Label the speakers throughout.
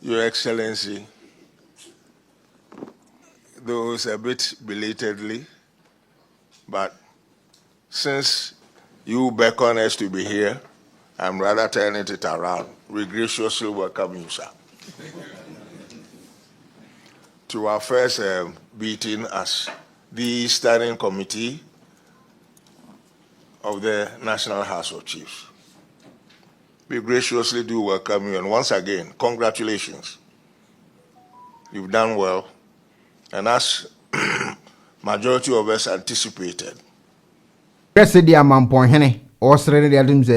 Speaker 1: Your Excellency, though it's a bit belatedly, but since you beckon us to be here, I'm rather turning it around. We graciously welcome you, sir, to our first meeting as the Standing Committee of the National House of Chiefs. We graciously do welcome you, and once again, congratulations. You've done well, and as majority of us anticipated.
Speaker 2: President Mamponghene, Australia, the Adams,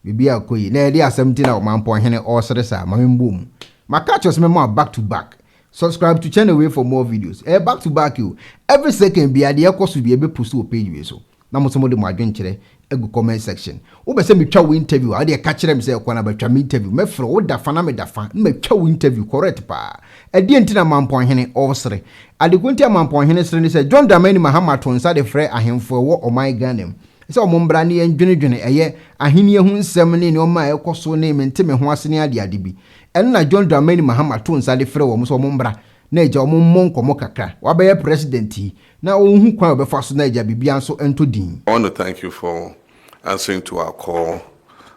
Speaker 2: Bibia Kui, Nadia 17 of Mamponghene, Australia, Mamboom. My catchers memo back to back. Subscribe to channel way for more videos. Back to back you. Every second be the course will be able to pursue a page so. Now some of them are going to the comment section. Ube say me twa interview. I dey catch them say kwa na betwa interview. Me fro wo da fa na me da fa. Me twa interview correct pa. Edi entina Mamponghene Osre. Ade kunti Mamponghene sre ni say John Dramani Mahama tonsa de frɛ ahemfo wo omai Ghana. Say omombra ne endwenedwene eye aheni ehu nsɛm ne oma ekoso ne mente me ho asene ade ade bi. Ɛno na John Dramani Mahama tonsa de frɛ wo mo so omombra na eja omommo nkomo kakra. Wa be president yi na ohun kwan obefa so na eja bibia so ento din.
Speaker 3: I want to thank you for answering to our call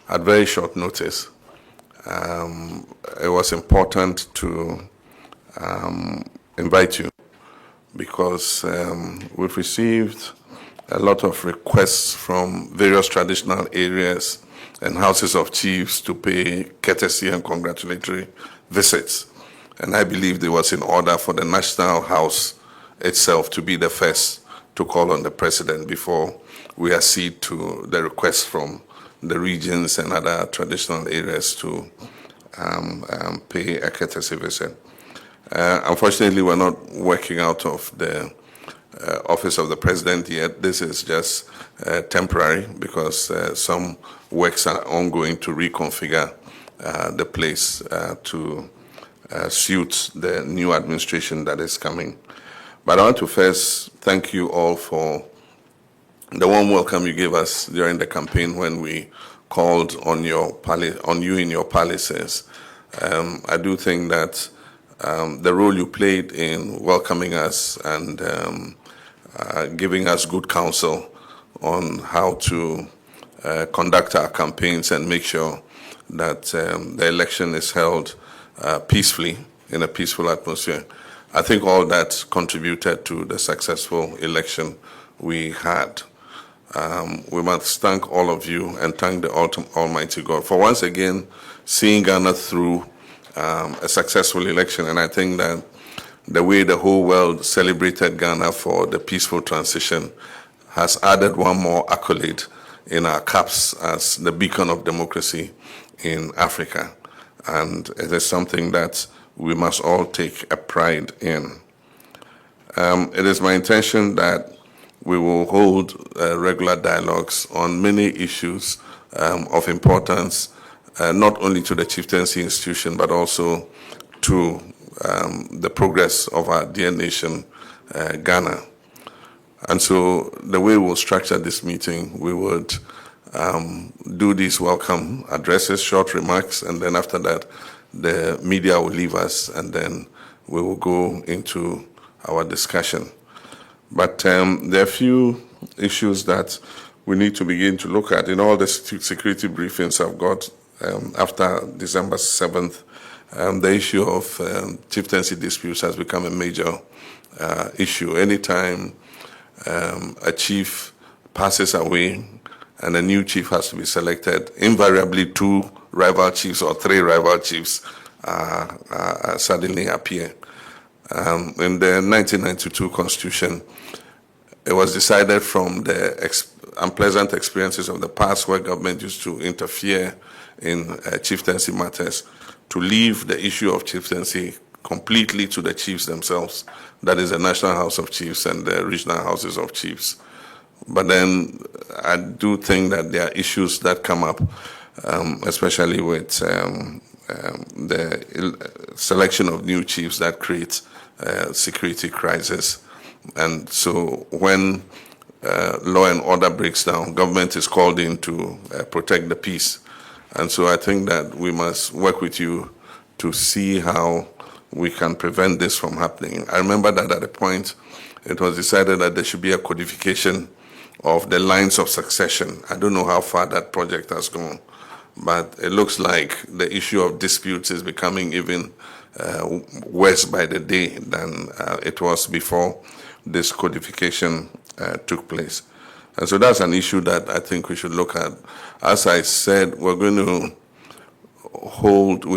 Speaker 3: at very short notice. It was important to invite you because we've received a lot of requests from various traditional areas and houses of chiefs to pay courtesy and congratulatory visits. And I believed it was in order for the National House itself to be the first to call on the president before we accede to the requests from the regions and other traditional areas to pay a courtesy visit. Unfortunately, we're not working out of the office of the president yet. This is just temporary because some works are ongoing to reconfigure the place to suit the new administration that is coming. But I want to first thank you all for the warm welcome you gave us during the campaign when we called on you in your palaces. I do think that the role you played in welcoming us and giving us good counsel on how to conduct our campaigns and make sure that the election is held peacefully, in a peaceful atmosphere. I think all that contributed to the successful election we had. We must thank all of you and thank the Almighty God for once again seeing Ghana through a successful election. And I think that the way the whole world celebrated Ghana for the peaceful transition has added one more accolade in our caps as the beacon of democracy in Africa. And it is something that we must all take a pride in. It is my intention that we will hold regular dialogues on many issues of importance, not only to the Chieftaincy institution, but also to the progress of our dear nation, Ghana. And so the way we'll structure this meeting, we would do these welcome addresses, short remarks, and then after that, the media will leave us, and then we will go into our discussion. But there are a few issues that we need to begin to look at. In all the security briefings I've got after December 7th, the issue of chieftaincy disputes has become a major issue. Anytime a chief passes away and a new chief has to be selected, invariably 2 rival chiefs or 3 rival chiefs suddenly appear. In the 1992 Constitution, it was decided from the unpleasant experiences of the past where government used to interfere in chieftaincy matters to leave the issue of chieftaincy completely to the chiefs themselves. That is the National House of Chiefs and the regional houses of chiefs. But then I do think that there are issues that come up, especially with the selection of new chiefs that creates security crisis. And so when law and order breaks down, government is called in to protect the peace. And so I think that we must work with you to see how we can prevent this from happening. I remember that at a point, it was decided that there should be a codification of the lines of succession. I don't know how far that project has gone, but it looks like the issue of disputes is becoming even worse by the day than it was before this codification took place. And so that's an issue that I think we should look at. As I said, we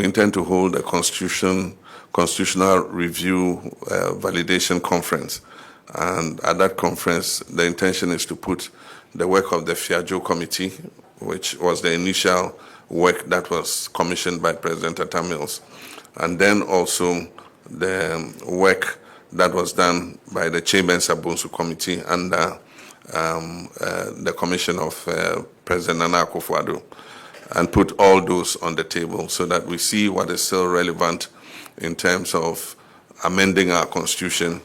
Speaker 3: intend to hold a constitutional review validation conference. And at that conference, the intention is to put the work of the Fiajo Committee, which was the initial work that was commissioned by President Atta Mills, and then also the work that was done by the Chieftaincy Committee under the commission of President Nana Akufo-Addo, and put all those on the table so that we see what is still relevant in terms of amending our constitution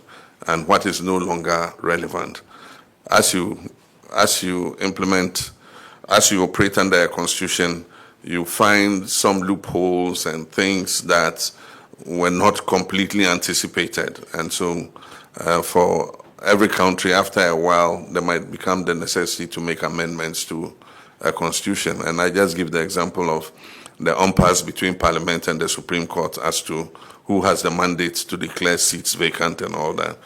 Speaker 3: and what is no longer relevant. As you operate under a constitution, you find some loopholes and things that were not completely anticipated. And so for every country, after a while, there might become the necessity to make amendments to a constitution. And I just give the example of the impasse between Parliament and the Supreme Court as to who has the mandate to declare seats vacant and all that.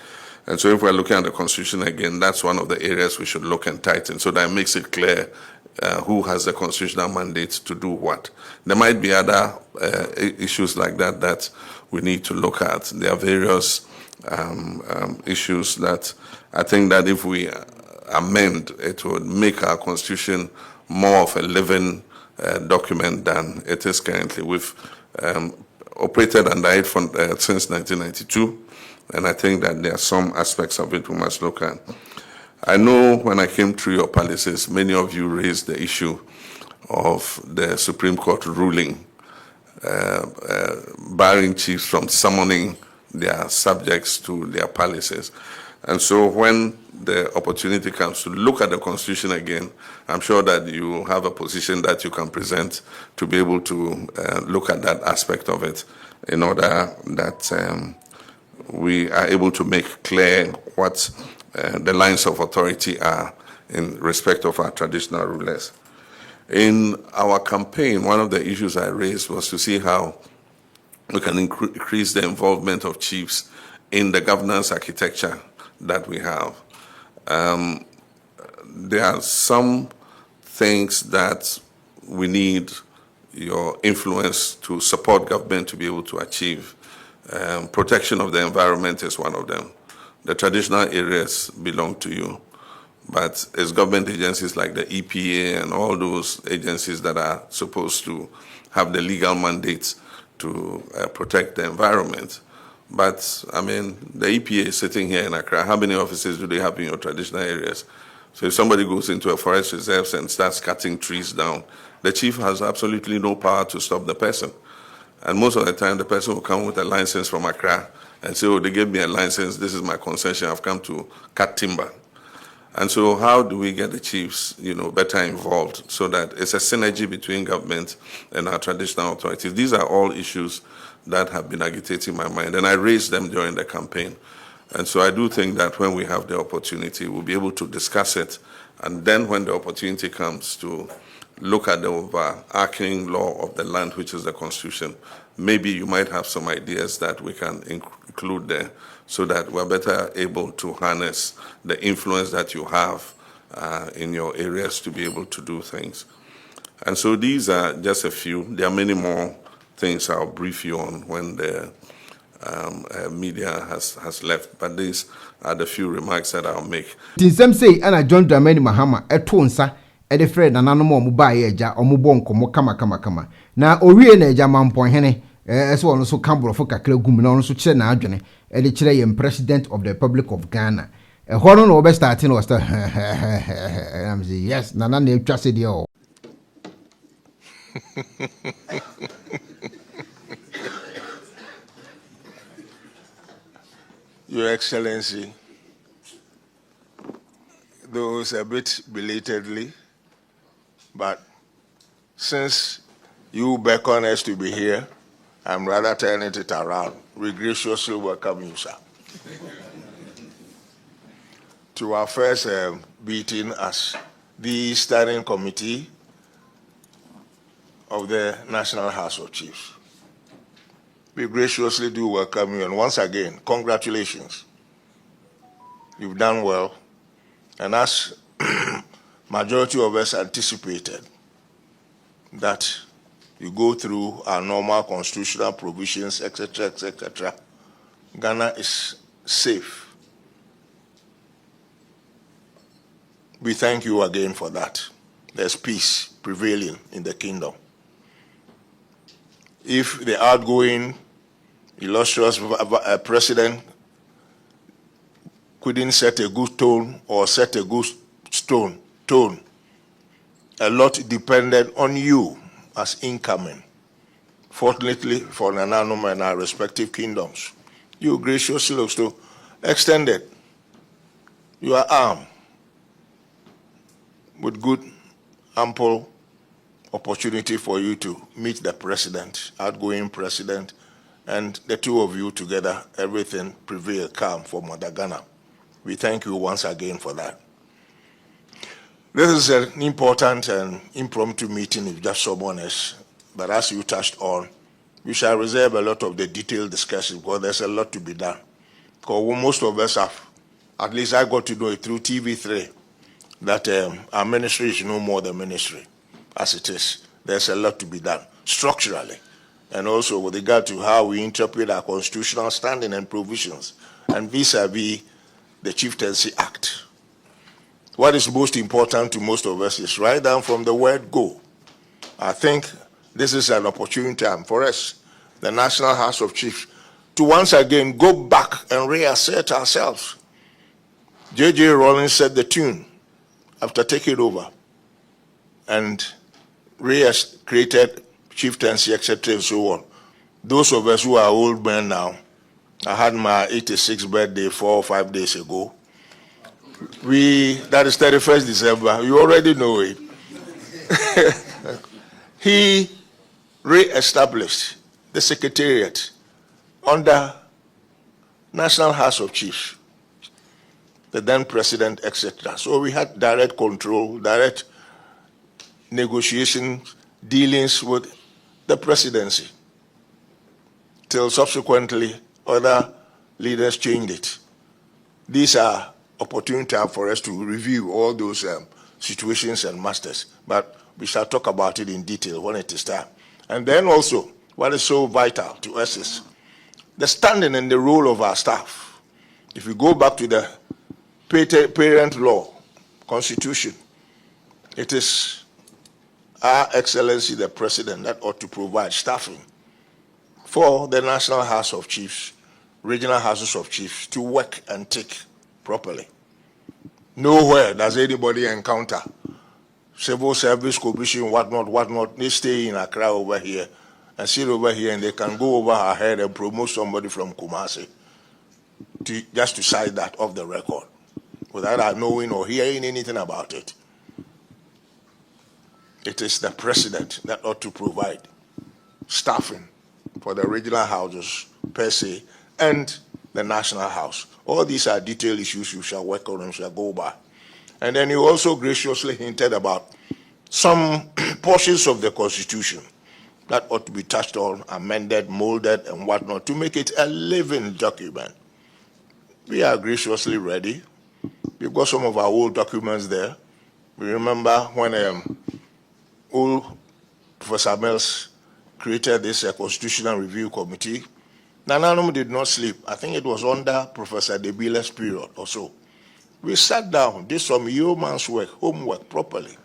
Speaker 3: And so if we're looking at the Constitution again, that's one of the areas we should look and tighten so that it makes it clear who has the constitutional mandate to do what. There might be other issues like that that we need to look at. There are various issues that I think that if we amend, it would make our Constitution more of a living document than it is currently. We've operated under it since 1992, and I think that there are some aspects of it we must look at. I know when I came through your palaces, many of you raised the issue of the Supreme Court ruling barring chiefs from summoning their subjects to their palaces. And so when the opportunity comes to look at the Constitution again, I'm sure that you have a position that you can present to be able to look at that aspect of it in order that we are able to make clear what the lines of authority are in respect of our traditional rulers. In our campaign, one of the issues I raised was to see how we can increase the involvement of chiefs in the governance architecture that we have. There are some things that we need your influence to support government to be able to achieve. Protection of the environment is one of them. The traditional areas belong to you, but it's government agencies like the EPA and all those agencies that are supposed to have the legal mandates to protect the environment. But, I mean, the EPA is sitting here in Accra. How many offices do they have in your traditional areas? So if somebody goes into a forest reserve and starts cutting trees down, the chief has absolutely no power to stop the person. And most of the time, the person will come with a license from Accra and say, oh, they gave me a license, this is my concession, I've come to cut timber. And so how do we get the chiefs, better involved so that it's a synergy between government and our traditional authorities? These are all issues that have been agitating my mind, and I raised them during the campaign. And so I do think that when we have the opportunity, we'll be able to discuss it. And then when the opportunity comes to look at the overarching law of the land, which is the Constitution, maybe you might have some ideas that we can include there so that we're better able to harness the influence that you have in your areas to be able to do things. And so these are just a few. There are many more things I'll brief you on when the media has left, but these are the few remarks that I'll make.
Speaker 2: Tinsem say ana John Dramani Mahama eto nsa ede Fred na nanom omubaye eja omubon komo kama na owie na eja Mamponghene eso ono so kambrofo kakra gum na ono so kire na adwene ede kire yem President of the Republic of Ghana hono no obe starting was I'm say yes na etwa se de o.
Speaker 1: Your Excellency, though it's a bit belatedly, but since you beckon us to be here, I'm rather turning it around. We graciously welcome you, sir, to our first meeting as the Standing Committee of the National House of Chiefs. We graciously do welcome you, and once again, congratulations. You've done well, and as majority of us anticipated, that you go through our normal constitutional provisions, etc., etc., Ghana is safe. We thank you again for that. There's peace prevailing in the kingdom. If the outgoing illustrious president couldn't set a good tone or set a good tone, a lot depended on you as incoming. Fortunately for Nananum and our respective kingdoms, you graciously also extended your arm with good, ample opportunity for you to meet the president, outgoing president, and the two of you together, everything prevailed calm for Mother Ghana. We thank you once again for that. This is an important and impromptu meeting if just someone else, but as you touched on, we shall reserve a lot of the detailed discussion because there's a lot to be done. Because most of us have, at least I got to know it through TV3, that our ministry is no more the ministry as it is. There's a lot to be done structurally, and also with regard to how we interpret our constitutional standing and provisions, and vis-a-vis the Chieftaincy Act. What is most important to most of us is right down from the word go. I think this is an opportune time for us, the National House of Chiefs, to once again go back and reassert ourselves. J.J. Rawlings set the tune after taking over and created chieftaincy, etc., and so on. Those of us who are old men now, I had my 86th birthday 4 or 5 days ago. That is 31st December, you already know it. He re-established the Secretariat under National House of Chiefs, the then president, etc. So we had direct control, direct negotiations, dealings with the presidency, till subsequently other leaders changed it. These are opportunity for us to review all those situations and masters, but we shall talk about it in detail when it is time. And then also, what is so vital to us is the standing and the role of our staff. If we go back to the parent law, constitution, it is Our Excellency the President that ought to provide staffing for the National House of Chiefs, regional houses of chiefs to work and tick properly. Nowhere does anybody encounter civil service commission, whatnot. They stay in Accra over here and sit over here, and they can go over our head and promote somebody from Kumasi just to cite that off the record without our knowing or hearing anything about it. It is the president that ought to provide staffing for the regional houses per se and the national house. All these are detailed issues you shall work on and shall go by. And then you also graciously hinted about some portions of the Constitution that ought to be touched on, amended, molded, and whatnot to make it a living document. We are graciously ready. We've got some of our old documents there. We remember when old Professor Mills created this Constitutional Review Committee. Nananum did not sleep. I think it was under Professor Debile's period or so. We sat down, did some yeoman's work, homework properly.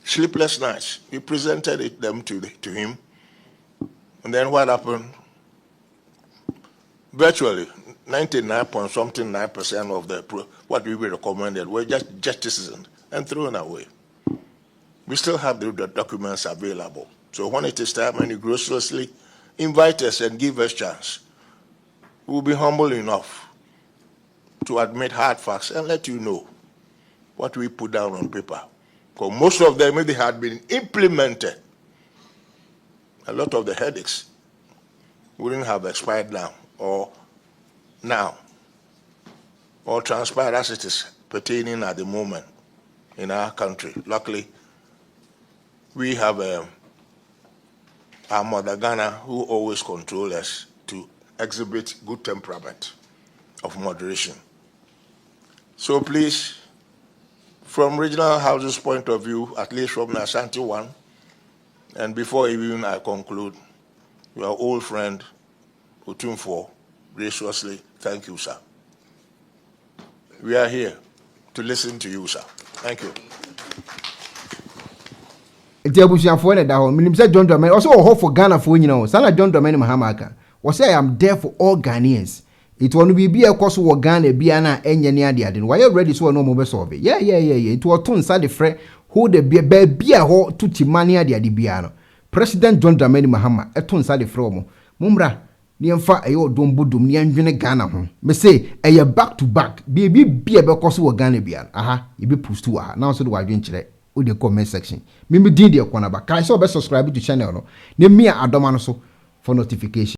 Speaker 1: Sleepless nights. We presented them to him. And then what happened? Virtually 99.9% of the what we recommended were just jettisoned and thrown away. We still have the documents available. So when it is time and you graciously invite us and give us chance, we will be humble enough to admit hard facts and let you know what we put down on paper. Because most of them, if they had been implemented a lot of the headaches wouldn't have expired now or transpired as it is pertaining at the moment in our country. Luckily, we have our mother Ghana who always control us to exhibit good temperament of moderation. So please, from regional houses' point of view, at least from the Ashanti one, and before even I conclude, your old friend, Otumfuo, graciously, thank you, sir. We are here to listen to you, sir. Thank you.
Speaker 2: Eti abusuafo na da ho minim say John Dramani also ho for Ghana for nyina o sana John Dramani Mahama aka wo say I am there for all Ghanaians. It wonu bibi ekoso wo Ghana bia na enye ne ade ade no why ready so no mo be solve. Yeah it was to nsa de frɛ who the bia ho to timane ade ade bia no President John Dramani Mahama eto nsa de frɛ mo mumra ni emfa ayo dombodom ni anwene Ghana ho me say eye back to back bia be koso wo Ghana bia aha e be post to aha now so de wadwen kire o the comment section me din de kwana ba kai so be subscribe to channel no ne me adoma no so for notification.